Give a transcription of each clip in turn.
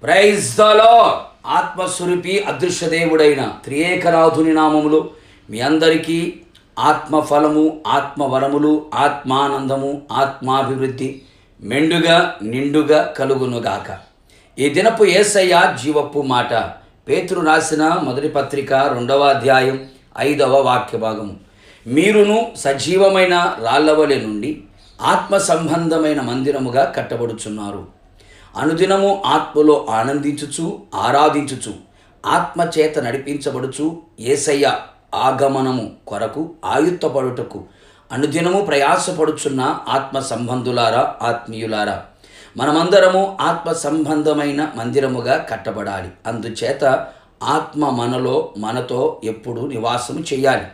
Praise the lord. ఆత్మస్వరూపి అదృశ్య దేవుడైన త్రియేకనాథుని నామములో మీ అందరికీ ఆత్మఫలము, ఆత్మవరములు, ఆత్మానందము, ఆత్మాభివృద్ధి మెండుగా నిండుగా కలుగునుగాక. ఈ దినపు యేసయ్య జీవపు మాట. పేతురు రాసిన మొదటి పత్రిక 2వ అధ్యాయం 5వ వాక్య భాగము. మీరును సజీవమైన రాళ్ళవలె నుండి ఆత్మ సంబంధమైన మందిరముగా కట్టబడుచున్నారు. అనుదినము ఆత్మలో ఆనందించుచు ఆరాధించుచు ఆత్మచేత నడిపించబడుచు యేసయ్య ఆగమనము కొరకు ఆయుత్తపడుటకు అనుదినము ప్రయాసపడుచున్న ఆత్మ సంబంధులారా, ఆత్మీయులారా, మనమందరము ఆత్మ సంబంధమైన మందిరముగా కట్టబడాలి. అందుచేత ఆత్మ మనతో ఎప్పుడు నివాసము చేయాలి.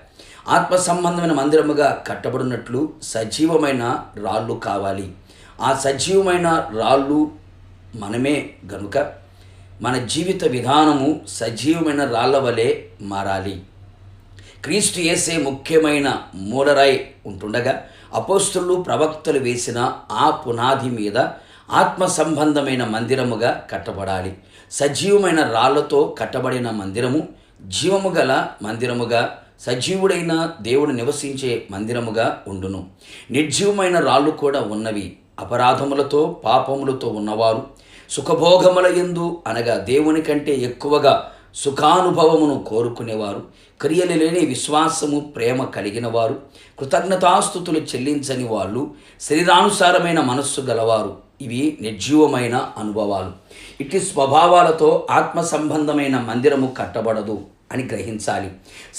ఆత్మ సంబంధమైన మందిరముగా కట్టబడినట్లు సజీవమైన రాళ్ళు కావాలి. ఆ సజీవమైన రాళ్ళు మనమే గనుక మన జీవిత విధానము సజీవమైన రాళ్ళ వలె మారాలి. క్రీస్తు యేసే ముఖ్యమైన మూలరాయి ఉంటుండగా అపోస్తలులు, ప్రవక్తలు వేసిన ఆ పునాది మీద ఆత్మ సంబంధమైన మందిరముగా కట్టబడాలి. సజీవమైన రాళ్లతో కట్టబడిన మందిరము జీవము గల మందిరముగా, సజీవుడైన దేవుడు నివసించే మందిరముగా ఉండును. నిర్జీవమైన రాళ్ళు కూడా ఉన్నవి. అపరాధములతో, పాపములతో ఉన్నవారు, సుఖభోగముల యందు అనగా దేవుని కంటే ఎక్కువగా సుఖానుభవమును కోరుకునేవారు, క్రియలు లేని విశ్వాసము, ప్రేమ కలిగిన వారు, కృతజ్ఞతాస్తుతులు చెల్లించని వాళ్ళు, శరీరానుసారమైన మనస్సు గలవారు. ఇవి నిర్జీవమైన అనుభవాలు. ఇట్టి స్వభావాలతో ఆత్మ సంబంధమైన మందిరము కట్టబడదు అని గ్రహించాలి.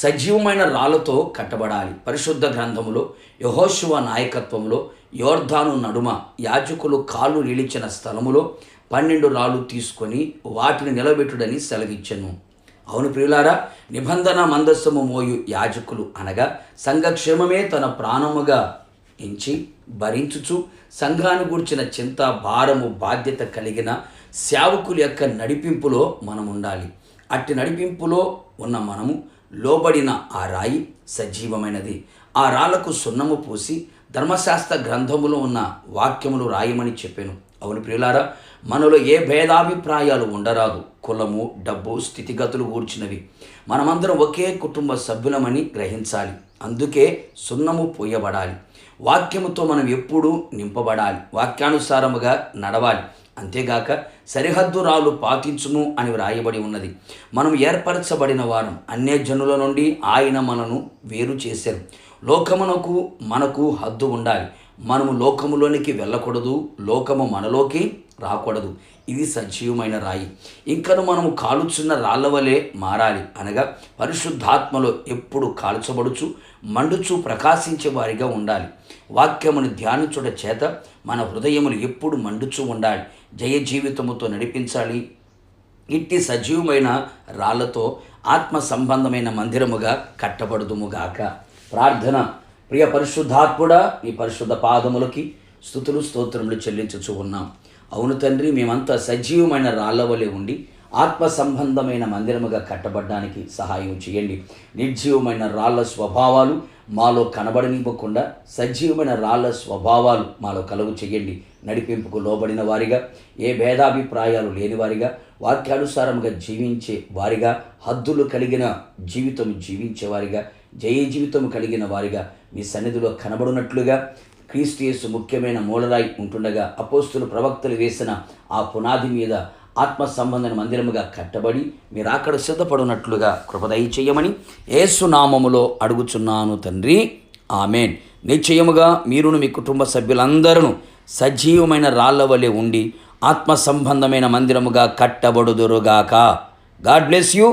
సజీవమైన రాళ్ళతో కట్టబడాలి. పరిశుద్ధ గ్రంథములో యెహోషువ నాయకత్వంలో యోర్దాను నడుమ యాజకులు కాళ్ళు నిలిచిన స్థలములో 12 రాళ్ళు తీసుకొని వాటిని నిలబెట్టుడని సెలవిచ్చెను. అవును ప్రియులారా, నిబంధన మందస్సము మోయు యాజకులు అనగా సంఘక్షేమమే తన ప్రాణముగా ఎంచి భరించుచు సంఘాన్ని గూర్చిన చింత, భారము, బాధ్యత కలిగిన సేవకుల యొక్క నడిపింపులో మనం ఉండాలి. అట్టి నడిపింపులో ఉన్న మనము లోబడిన ఆ రాయి సజీవమైనది. ఆ రాళ్లకు సున్నము పూసి ధర్మశాస్త్ర గ్రంథములో ఉన్న వాక్యములు రాయమని చెప్పాను. అవును ప్రియులారా, మనలో ఏ భేదాభిప్రాయాలు ఉండరాదు. కులము, డబ్బు, స్థితిగతులు గూర్చినవి మనమందరం ఒకే కుటుంబ సభ్యులమని గ్రహించాలి. అందుకే సున్నము పోయబడాలి. వాక్యముతో మనం ఎప్పుడూ నింపబడాలి. వాక్యానుసారముగా నడవాలి. అంతేగాక సరిహద్దు రాళ్ళు పాటించుము అని వ్రాయబడి ఉన్నది. మనం ఏర్పరచబడిన వారం. అన్యజనుల నుండి ఆయన మనను వేరు చేశారు. లోకమునకు మనకు హద్దు ఉండాలి. మనము లోకములోనికి వెళ్ళకూడదు, లోకము మనలోకి రాకూడదు. ఇది సజీవమైన రాయి. ఇంకను మనము కాలుచున్న రాళ్ళ వలె మారాలి. అనగా పరిశుద్ధాత్మలో ఎప్పుడు కాల్చబడుచు మండుచు ప్రకాశించే వారిగా ఉండాలి. వాక్యమును ధ్యానించుట చేత మన హృదయములు ఎప్పుడు మండుచు ఉండాలి. జయ జీవితముతో నడిపించాలి. ఇట్టి సజీవమైన రాళ్లతో ఆత్మ సంబంధమైన మందిరముగా కట్టబడుదుముగాక. ప్రార్థన. ప్రియ పరిశుద్ధాత్ముడా, ఈ పరిశుద్ధ పాదములకి స్తుతులు, స్తోత్రములు చెల్లించుచూ ఉన్నాం. అవును తండ్రి, మేమంతా సజీవమైన రాళ్ల వలె ఉండి ఆత్మ సంబంధమైన మందిరముగా కట్టబడడానికి సహాయం చేయండి. నిర్జీవమైన రాళ్ల స్వభావాలు మాలో కనబడనివ్వకుండా సజీవమైన రాళ్ల స్వభావాలు మాలో కలుగు చేయండి. నడిపింపుకు లోబడిన వారిగా, ఏ భేదాభిప్రాయాలు లేని వారిగా, వాక్యానుసారముగా జీవించే వారిగా, హద్దులు కలిగిన జీవితం జీవించే వారిగా, జయ జీవితం కలిగిన వారిగా మీ సన్నిధిలో కనబడినట్లుగా క్రీస్తు యేసు ముఖ్యమైన మూలరాయి ఉంటుండగా అపోస్తులు, ప్రవక్తలు వేసిన ఆ పునాది మీద ఆత్మ సంబంధమైన మందిరముగా కట్టబడి మీరు అక్కడ సిద్ధపడినట్లుగా కృప దయచేయమని యేసు నామములో అడుగుచున్నాను తండ్రి, ఆమెన్. నిశ్చయముగా మీరును మీ కుటుంబ సభ్యులందరూ సజీవమైన రాళ్ల వలె ఉండి ఆత్మ సంబంధమైన మందిరముగా కట్టబడుదురుగాక. God bless you.